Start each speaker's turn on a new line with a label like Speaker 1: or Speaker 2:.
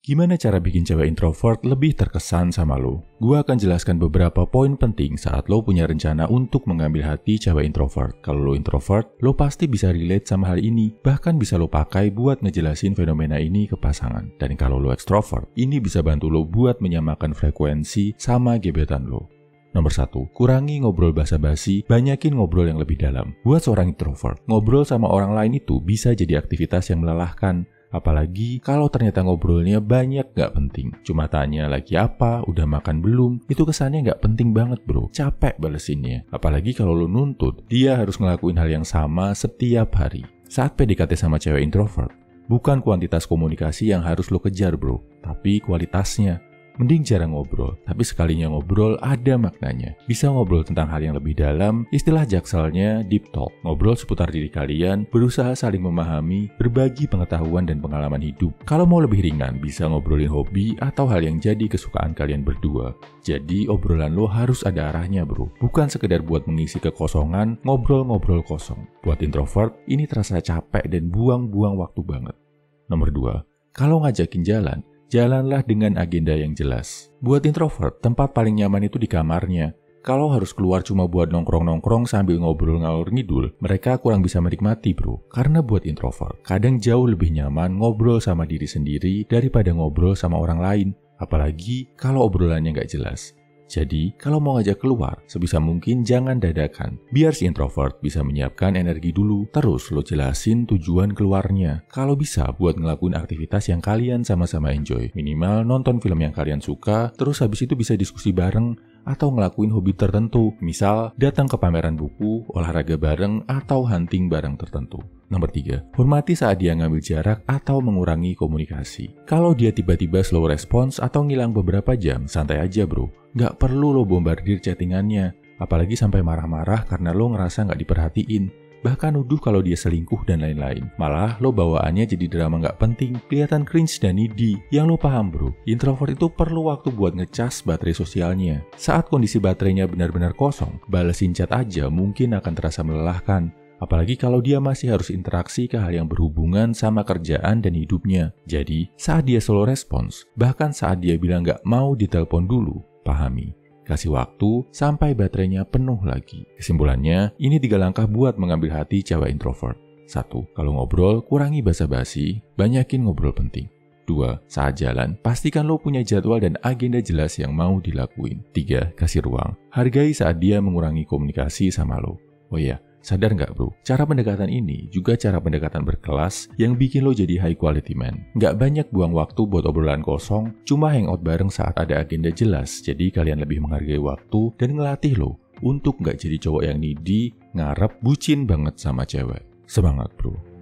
Speaker 1: Gimana cara bikin cewek introvert lebih terkesan sama lo? Gua akan jelaskan beberapa poin penting saat lo punya rencana untuk mengambil hati cewek introvert. Kalau lo introvert, lo pasti bisa relate sama hal ini. Bahkan bisa lo pakai buat ngejelasin fenomena ini ke pasangan. Dan kalau lo extrovert, ini bisa bantu lo buat menyamakan frekuensi sama gebetan lo. Nomor 1, kurangi ngobrol basa-basi, banyakin ngobrol yang lebih dalam. Buat seorang introvert, ngobrol sama orang lain itu bisa jadi aktivitas yang melelahkan. Apalagi kalau ternyata ngobrolnya banyak gak penting. Cuma tanya lagi apa, udah makan belum, itu kesannya gak penting banget bro. Capek balesinnya. Apalagi kalau lo nuntut, dia harus ngelakuin hal yang sama setiap hari. Saat PDKT sama cewek introvert, bukan kuantitas komunikasi yang harus lo kejar bro, tapi kualitasnya. Mending jarang ngobrol, tapi sekalinya ngobrol ada maknanya. Bisa ngobrol tentang hal yang lebih dalam, istilah jakselnya deep talk. Ngobrol seputar diri kalian, berusaha saling memahami, berbagi pengetahuan dan pengalaman hidup. Kalau mau lebih ringan, bisa ngobrolin hobi atau hal yang jadi kesukaan kalian berdua. Jadi obrolan lo harus ada arahnya bro, bukan sekedar buat mengisi kekosongan, ngobrol-ngobrol kosong. Buat introvert, ini terasa capek dan buang-buang waktu banget. Nomor 2, kalau ngajakin jalan, jalanlah dengan agenda yang jelas. Buat introvert, tempat paling nyaman itu di kamarnya. Kalau harus keluar cuma buat nongkrong-nongkrong sambil ngobrol ngalor ngidul, mereka kurang bisa menikmati bro. Karena buat introvert, kadang jauh lebih nyaman ngobrol sama diri sendiri daripada ngobrol sama orang lain. Apalagi kalau obrolannya nggak jelas. Jadi, kalau mau ngajak keluar, sebisa mungkin jangan dadakan. Biar si introvert bisa menyiapkan energi dulu, terus lo jelasin tujuan keluarnya. Kalau bisa, buat ngelakuin aktivitas yang kalian sama-sama enjoy. Minimal nonton film yang kalian suka, terus habis itu bisa diskusi bareng, atau ngelakuin hobi tertentu. Misal, datang ke pameran buku, olahraga bareng, atau hunting bareng tertentu. Nomor 3, hormati saat dia ngambil jarak atau mengurangi komunikasi. Kalau dia tiba-tiba slow response atau ngilang beberapa jam, santai aja bro. Gak perlu lo bombardir chattingannya, apalagi sampai marah-marah karena lo ngerasa gak diperhatiin. Bahkan nuduh kalau dia selingkuh dan lain-lain. Malah lo bawaannya jadi drama gak penting, kelihatan cringe dan needy. Yang lo paham bro, introvert itu perlu waktu buat ngecas baterai sosialnya. Saat kondisi baterainya benar-benar kosong, balesin chat aja mungkin akan terasa melelahkan. Apalagi kalau dia masih harus interaksi ke hal yang berhubungan sama kerjaan dan hidupnya. Jadi, saat dia slow response, bahkan saat dia bilang gak mau ditelepon dulu, pahami. Kasih waktu sampai baterainya penuh lagi. Kesimpulannya, ini 3 langkah buat mengambil hati cewek introvert. 1. Kalau ngobrol, kurangi basa-basi, banyakin ngobrol penting. 2. Saat jalan, pastikan lo punya jadwal dan agenda jelas yang mau dilakuin. 3. Kasih ruang. Hargai saat dia mengurangi komunikasi sama lo. Oh iya, sadar nggak bro, cara pendekatan ini juga cara pendekatan berkelas yang bikin lo jadi high quality man. Nggak banyak buang waktu buat obrolan kosong, cuma hangout bareng saat ada agenda jelas. Jadi kalian lebih menghargai waktu dan ngelatih lo untuk nggak jadi cowok yang needy, ngarep, bucin banget sama cewek. Semangat bro!